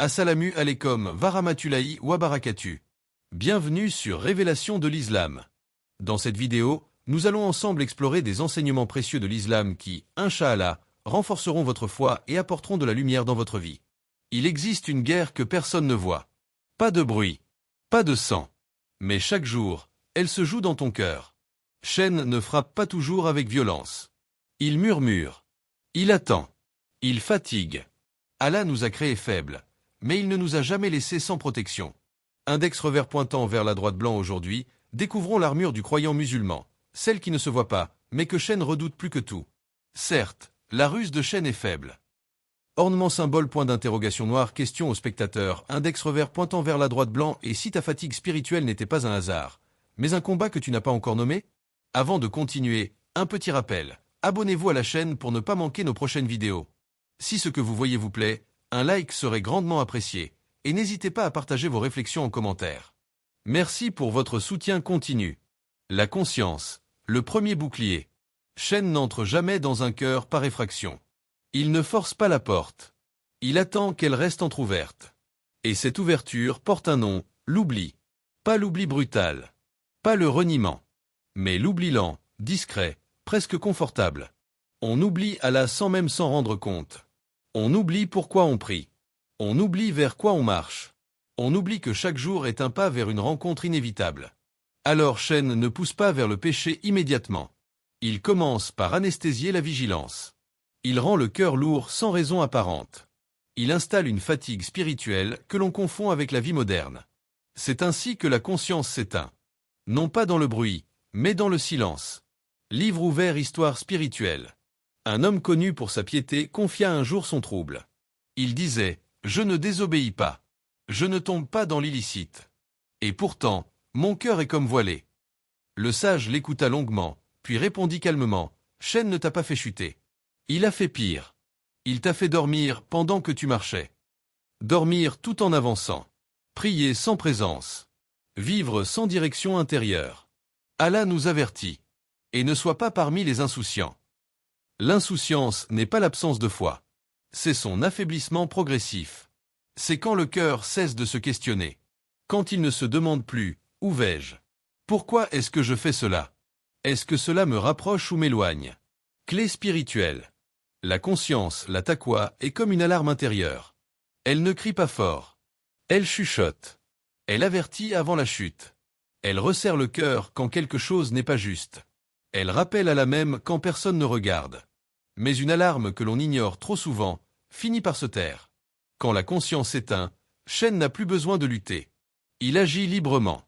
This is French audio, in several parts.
Assalamu alaikum wa rahmatullahi wa barakatuh. Bienvenue sur Révélation de l'Islam. Dans cette vidéo, nous allons ensemble explorer des enseignements précieux de l'Islam qui, Inch'Allah, renforceront votre foi et apporteront de la lumière dans votre vie. Il existe une guerre que personne ne voit. Pas de bruit, pas de sang. Mais chaque jour, elle se joue dans ton cœur. Shen ne frappe pas toujours avec violence. Il murmure. Il attend. Il fatigue. Allah nous a créés faibles, mais il ne nous a jamais laissés sans protection. Index revers pointant vers la droite blanc aujourd'hui, découvrons l'armure du croyant musulman, celle qui ne se voit pas, mais que Shen redoute plus que tout. Certes, la ruse de Shen est faible. Ornement symbole point d'interrogation noir question au spectateur, index revers pointant vers la droite blanc et si ta fatigue spirituelle n'était pas un hasard, mais un combat que tu n'as pas encore nommé? Avant de continuer, un petit rappel, abonnez-vous à la chaîne pour ne pas manquer nos prochaines vidéos. Si ce que vous voyez vous plaît, un like serait grandement apprécié, et n'hésitez pas à partager vos réflexions en commentaire. Merci pour votre soutien continu. La conscience, le premier bouclier. Shen n'entre jamais dans un cœur par effraction. Il ne force pas la porte. Il attend qu'elle reste entr'ouverte. Et cette ouverture porte un nom, l'oubli. Pas l'oubli brutal. Pas le reniement. Mais l'oubli lent, discret, presque confortable. On oublie Allah sans même s'en rendre compte. On oublie pourquoi on prie. On oublie vers quoi on marche. On oublie que chaque jour est un pas vers une rencontre inévitable. Alors Shen ne pousse pas vers le péché immédiatement. Il commence par anesthésier la vigilance. Il rend le cœur lourd sans raison apparente. Il installe une fatigue spirituelle que l'on confond avec la vie moderne. C'est ainsi que la conscience s'éteint. Non pas dans le bruit, mais dans le silence. Livre ouvert Histoire spirituelle. Un homme connu pour sa piété confia un jour son trouble. Il disait « Je ne désobéis pas. Je ne tombe pas dans l'illicite. Et pourtant, mon cœur est comme voilé. » Le sage l'écouta longuement, puis répondit calmement « Shen ne t'a pas fait chuter. Il a fait pire. Il t'a fait dormir pendant que tu marchais. Dormir tout en avançant. Prier sans présence. Vivre sans direction intérieure. Allah nous avertit. Et ne sois pas parmi les insouciants. L'insouciance n'est pas l'absence de foi. C'est son affaiblissement progressif. C'est quand le cœur cesse de se questionner. Quand il ne se demande plus « Où vais-je ? Pourquoi est-ce que je fais cela ? Est-ce que cela me rapproche ou m'éloigne ?» Clé spirituelle. La conscience, la taqwa, est comme une alarme intérieure. Elle ne crie pas fort. Elle chuchote. Elle avertit avant la chute. Elle resserre le cœur quand quelque chose n'est pas juste. Elle rappelle à la même quand personne ne regarde. Mais une alarme que l'on ignore trop souvent finit par se taire. Quand la conscience s'éteint, Shen n'a plus besoin de lutter. Il agit librement.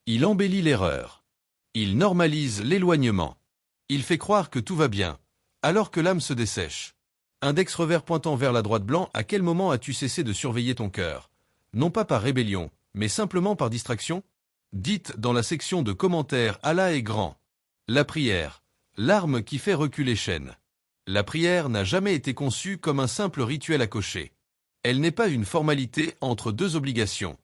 Il embellit l'erreur. Il normalise l'éloignement. Il fait croire que tout va bien, alors que l'âme se dessèche. Index revers pointant vers la droite blanc, à quel moment as-tu cessé de surveiller ton cœur? Non pas par rébellion, mais simplement par distraction? Dites dans la section de commentaires « Allah est grand ». La prière, l'arme qui fait reculer Shen. La prière n'a jamais été conçue comme un simple rituel à cocher. Elle n'est pas une formalité entre deux obligations.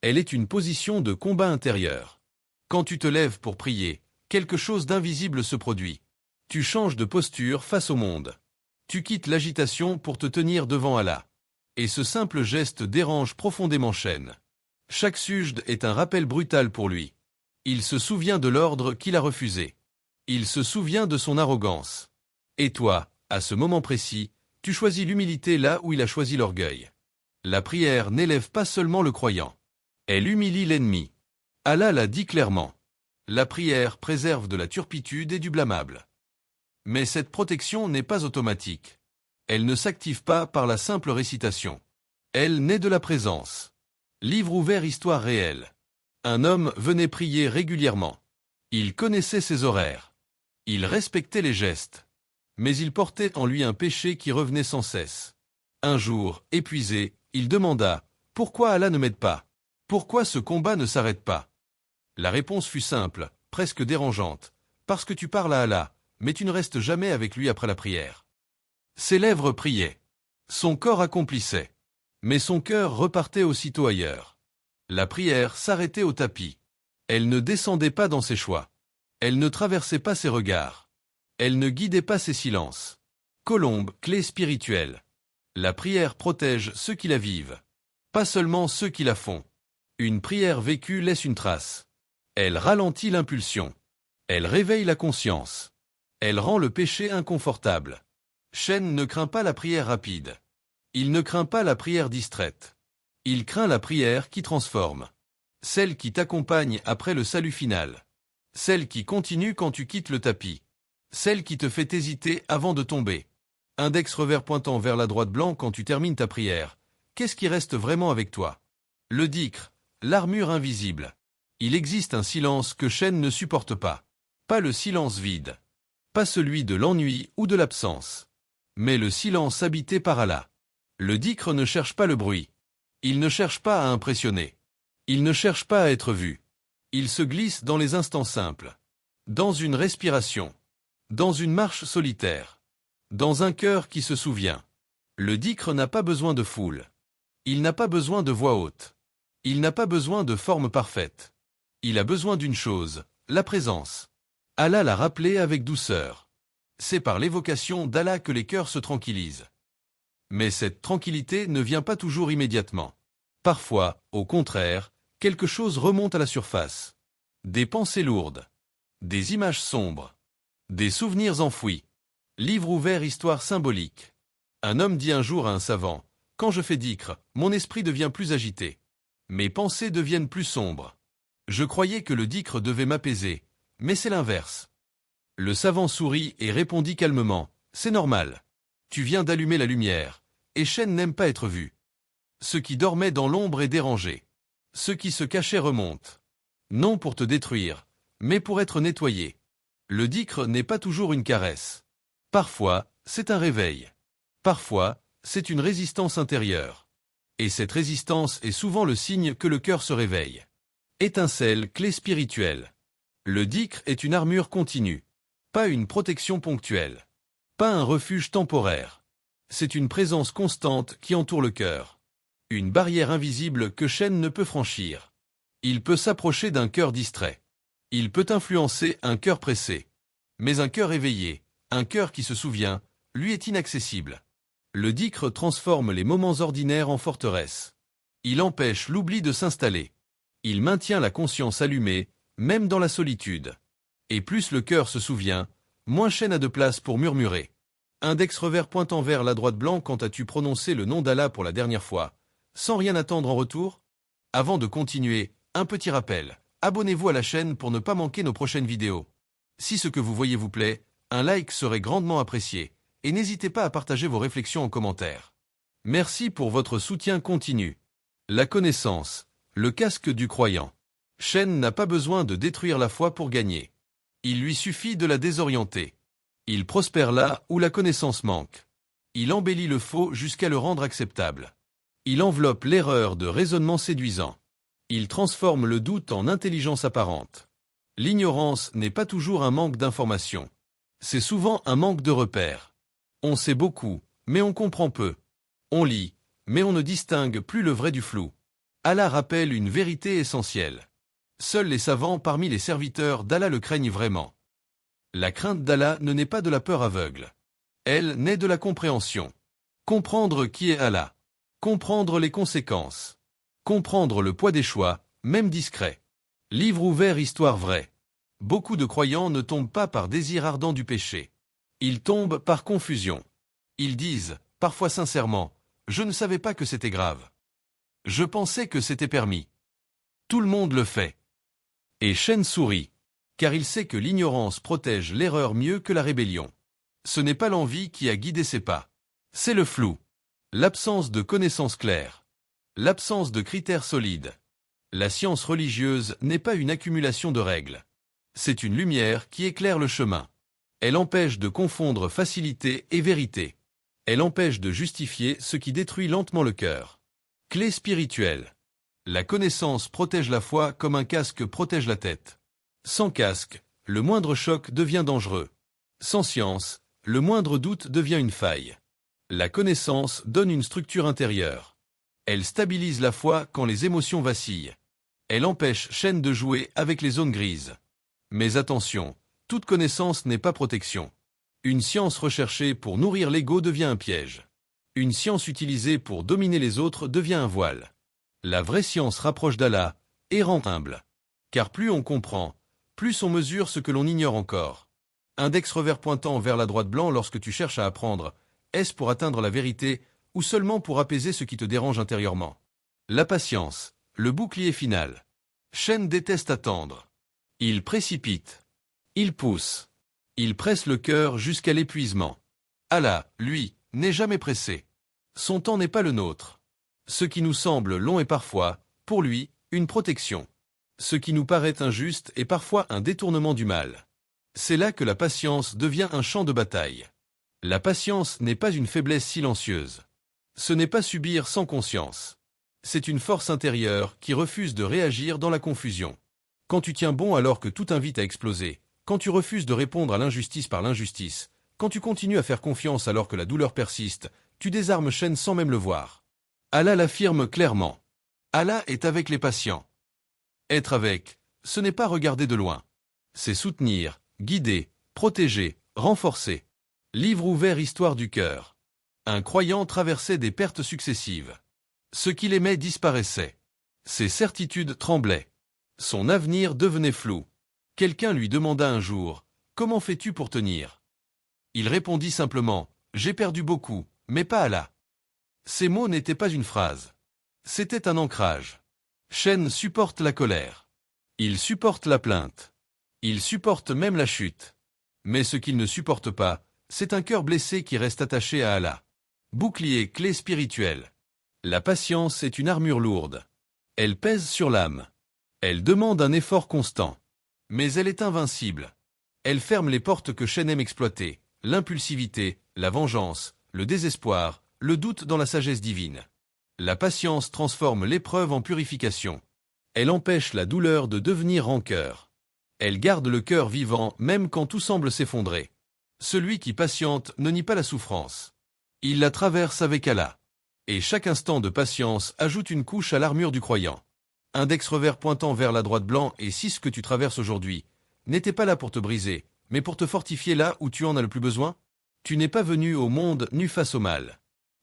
Elle est une position de combat intérieur. Quand tu te lèves pour prier, quelque chose d'invisible se produit. Tu changes de posture face au monde. Tu quittes l'agitation pour te tenir devant Allah. Et ce simple geste dérange profondément Shen. Chaque sujd est un rappel brutal pour lui. Il se souvient de l'ordre qu'il a refusé. Il se souvient de son arrogance. Et toi, à ce moment précis, tu choisis l'humilité là où il a choisi l'orgueil. La prière n'élève pas seulement le croyant. Elle humilie l'ennemi. Allah l'a dit clairement. La prière préserve de la turpitude et du blâmable. Mais cette protection n'est pas automatique. Elle ne s'active pas par la simple récitation. Elle naît de la présence. Livre ouvert Histoire réelle. Un homme venait prier régulièrement. Il connaissait ses horaires. Il respectait les gestes. Mais il portait en lui un péché qui revenait sans cesse. Un jour, épuisé, il demanda « Pourquoi Allah ne m'aide pas? Pourquoi ce combat ne s'arrête pas ?» La réponse fut simple, presque dérangeante. « Parce que tu parles à Allah, mais tu ne restes jamais avec lui après la prière. » Ses lèvres priaient. Son corps accomplissait. Mais son cœur repartait aussitôt ailleurs. La prière s'arrêtait au tapis. Elle ne descendait pas dans ses choix. Elle ne traversait pas ses regards. Elle ne guidait pas ses silences. Colombe, clé spirituelle. La prière protège ceux qui la vivent. pas seulement ceux qui la font. Une prière vécue laisse une trace. Elle ralentit l'impulsion. Elle réveille la conscience. Elle rend le péché inconfortable. Shen ne craint pas la prière rapide. Il ne craint pas la prière distraite. Il craint la prière qui transforme. Celle qui t'accompagne après le salut final. Celle qui continue quand tu quittes le tapis. Celle qui te fait hésiter avant de tomber. Index revers pointant vers la droite blanc quand tu termines ta prière. Qu'est-ce qui reste vraiment avec toi? Le dhikr, l'armure invisible. Il existe un silence que Shen ne supporte pas. Pas le silence vide. Pas celui de l'ennui ou de l'absence. Mais le silence habité par Allah. Le dhikr ne cherche pas le bruit. Il ne cherche pas à impressionner. Il ne cherche pas à être vu. Il se glisse dans les instants simples. Dans une respiration. Dans une marche solitaire. Dans un cœur qui se souvient. Le dhikr n'a pas besoin de foule. Il n'a pas besoin de voix haute. Il n'a pas besoin de forme parfaite. Il a besoin d'une chose, la présence. Allah l'a rappelé avec douceur. C'est par l'évocation d'Allah que les cœurs se tranquillisent. Mais cette tranquillité ne vient pas toujours immédiatement. Parfois, au contraire, quelque chose remonte à la surface. Des pensées lourdes. Des images sombres. Des souvenirs enfouis. Livre ouvert, histoire symbolique. Un homme dit un jour à un savant, « Quand je fais dhikr, mon esprit devient plus agité. Mes pensées deviennent plus sombres. Je croyais que le dhikr devait m'apaiser, mais c'est l'inverse. » Le savant sourit et répondit calmement, « C'est normal. Tu viens d'allumer la lumière, et Shen n'aime pas être vu. Ce qui dormait dans l'ombre est dérangé. Ce qui se cachait remonte. Non pour te détruire, mais pour être nettoyé. Le dhikr n'est pas toujours une caresse. Parfois, c'est un réveil. Parfois, c'est une résistance intérieure. Et cette résistance est souvent le signe que le cœur se réveille. Étincelle, clé spirituelle. Le dhikr est une armure continue. Pas une protection ponctuelle. Pas un refuge temporaire. C'est une présence constante qui entoure le cœur. Une barrière invisible que Shen ne peut franchir. Il peut s'approcher d'un cœur distrait. Il peut influencer un cœur pressé. Mais un cœur éveillé, un cœur qui se souvient, lui est inaccessible. Le dhikr transforme les moments ordinaires en forteresse. Il empêche l'oubli de s'installer. Il maintient la conscience allumée, même dans la solitude. Et plus le cœur se souvient, moins Shen a de place pour murmurer. Index revers pointant vers la droite blanc quand as-tu prononcé le nom d'Allah pour la dernière fois, sans rien attendre en retour? Avant de continuer, un petit rappel. Abonnez-vous à la chaîne pour ne pas manquer nos prochaines vidéos. Si ce que vous voyez vous plaît, un like serait grandement apprécié, et n'hésitez pas à partager vos réflexions en commentaire. Merci pour votre soutien continu. La connaissance, le casque du croyant. Shen n'a pas besoin de détruire la foi pour gagner. Il lui suffit de la désorienter. Il prospère là où la connaissance manque. Il embellit le faux jusqu'à le rendre acceptable. Il enveloppe l'erreur de raisonnements séduisants. Il transforme le doute en intelligence apparente. L'ignorance n'est pas toujours un manque d'information. C'est souvent un manque de repères. On sait beaucoup, mais on comprend peu. On lit, mais on ne distingue plus le vrai du flou. Allah rappelle une vérité essentielle. Seuls les savants parmi les serviteurs d'Allah le craignent vraiment. La crainte d'Allah ne naît pas de la peur aveugle. Elle naît de la compréhension. Comprendre qui est Allah. Comprendre les conséquences. Comprendre le poids des choix, même discrets. Livre ouvert, histoire vraie. Beaucoup de croyants ne tombent pas par désir ardent du péché. Ils tombent par confusion. Ils disent, parfois sincèrement, « Je ne savais pas que c'était grave. Je pensais que c'était permis. Tout le monde le fait. » Et Shen sourit, car il sait que l'ignorance protège l'erreur mieux que la rébellion. Ce n'est pas l'envie qui a guidé ses pas. C'est le flou. L'absence de connaissances claires. L'absence de critères solides. La science religieuse n'est pas une accumulation de règles. C'est une lumière qui éclaire le chemin. Elle empêche de confondre facilité et vérité. Elle empêche de justifier ce qui détruit lentement le cœur. Clé spirituelle. La connaissance protège la foi comme un casque protège la tête. Sans casque, le moindre choc devient dangereux. Sans science, le moindre doute devient une faille. La connaissance donne une structure intérieure. Elle stabilise la foi quand les émotions vacillent. Elle empêche Shen de jouer avec les zones grises. Mais attention, toute connaissance n'est pas protection. Une science recherchée pour nourrir l'ego devient un piège. Une science utilisée pour dominer les autres devient un voile. La vraie science rapproche d'Allah et rend humble. Car plus on comprend, plus on mesure ce que l'on ignore encore. Index revers pointant vers la droite blanc lorsque tu cherches à apprendre, est-ce pour atteindre la vérité ou seulement pour apaiser ce qui te dérange intérieurement? La patience, le bouclier final. Shen déteste attendre. Il précipite. Il pousse. Il presse le cœur jusqu'à l'épuisement. Allah, lui, n'est jamais pressé. Son temps n'est pas le nôtre. Ce qui nous semble long est parfois, pour lui, une protection. Ce qui nous paraît injuste est parfois un détournement du mal. C'est là que la patience devient un champ de bataille. La patience n'est pas une faiblesse silencieuse. Ce n'est pas subir sans conscience. C'est une force intérieure qui refuse de réagir dans la confusion. Quand tu tiens bon alors que tout invite à exploser, quand tu refuses de répondre à l'injustice par l'injustice, quand tu continues à faire confiance alors que la douleur persiste, tu désarmes Shen sans même le voir. Allah l'affirme clairement. Allah est avec les patients. Être avec, ce n'est pas regarder de loin. C'est soutenir, guider, protéger, renforcer. Livre ouvert Histoire du cœur. Un croyant traversait des pertes successives. Ce qu'il aimait disparaissait. Ses certitudes tremblaient. Son avenir devenait flou. Quelqu'un lui demanda un jour, « Comment fais-tu pour tenir ?» Il répondit simplement, « J'ai perdu beaucoup, mais pas Allah. » Ces mots n'étaient pas une phrase. C'était un ancrage. Shen supporte la colère. Il supporte la plainte. Il supporte même la chute. Mais ce qu'il ne supporte pas, c'est un cœur blessé qui reste attaché à Allah. Bouclier, clé spirituelle. La patience est une armure lourde. Elle pèse sur l'âme. Elle demande un effort constant. Mais elle est invincible. Elle ferme les portes que Shen aime exploiter, l'impulsivité, la vengeance, le désespoir, le doute dans la sagesse divine. La patience transforme l'épreuve en purification. Elle empêche la douleur de devenir rancœur. Elle garde le cœur vivant même quand tout semble s'effondrer. Celui qui patiente ne nie pas la souffrance. Il la traverse avec Allah. Et chaque instant de patience ajoute une couche à l'armure du croyant. Index revers pointant vers la droite blanc et si ce que tu traverses aujourd'hui n'était pas là pour te briser, mais pour te fortifier là où tu en as le plus besoin. Tu n'es pas venu au monde nu face au mal.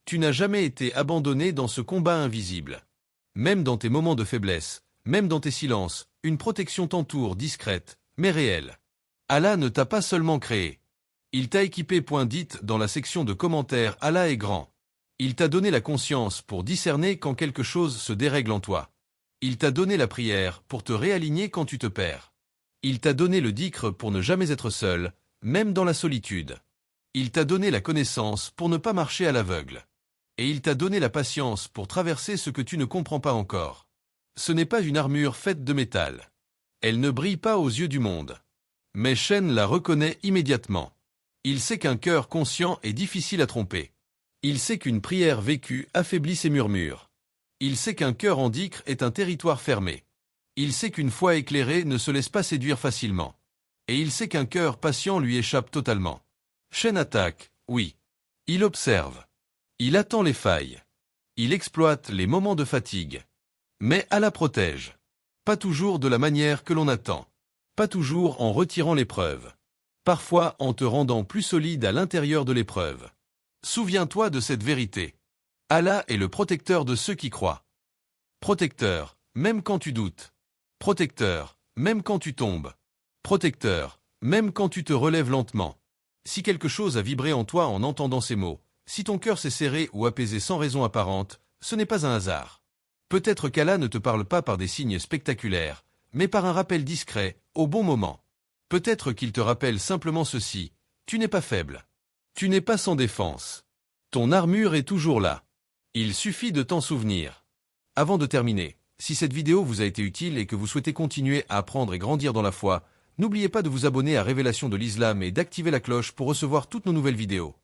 Tu n'as jamais été abandonné dans ce combat invisible. Même dans tes moments de faiblesse, même dans tes silences, une protection t'entoure discrète, mais réelle. Allah ne t'a pas seulement créé. Il t'a équipé. Dites dans la section de commentaires, Allah est grand. Il t'a donné la conscience pour discerner quand quelque chose se dérègle en toi. Il t'a donné la prière pour te réaligner quand tu te perds. Il t'a donné le dhikr pour ne jamais être seul, même dans la solitude. Il t'a donné la connaissance pour ne pas marcher à l'aveugle. Et il t'a donné la patience pour traverser ce que tu ne comprends pas encore. Ce n'est pas une armure faite de métal. Elle ne brille pas aux yeux du monde. Mais Shen la reconnaît immédiatement. Il sait qu'un cœur conscient est difficile à tromper. Il sait qu'une prière vécue affaiblit ses murmures. Il sait qu'un cœur en dhikr est un territoire fermé. Il sait qu'une foi éclairée ne se laisse pas séduire facilement. Et il sait qu'un cœur patient lui échappe totalement. Shen attaque, oui. Il observe. Il attend les failles. Il exploite les moments de fatigue. Mais Allah protège. Pas toujours de la manière que l'on attend. Pas toujours en retirant l'épreuve. Parfois en te rendant plus solide à l'intérieur de l'épreuve. Souviens-toi de cette vérité. Allah est le protecteur de ceux qui croient. Protecteur, même quand tu doutes. Protecteur, même quand tu tombes. Protecteur, même quand tu te relèves lentement. Si quelque chose a vibré en toi en entendant ces mots, si ton cœur s'est serré ou apaisé sans raison apparente, ce n'est pas un hasard. Peut-être qu'Allah ne te parle pas par des signes spectaculaires, mais par un rappel discret, au bon moment. Peut-être qu'il te rappelle simplement ceci, tu n'es pas faible. Tu n'es pas sans défense. Ton armure est toujours là. Il suffit de t'en souvenir. Avant de terminer, si cette vidéo vous a été utile et que vous souhaitez continuer à apprendre et grandir dans la foi, n'oubliez pas de vous abonner à Révélation de l'Islam et d'activer la cloche pour recevoir toutes nos nouvelles vidéos.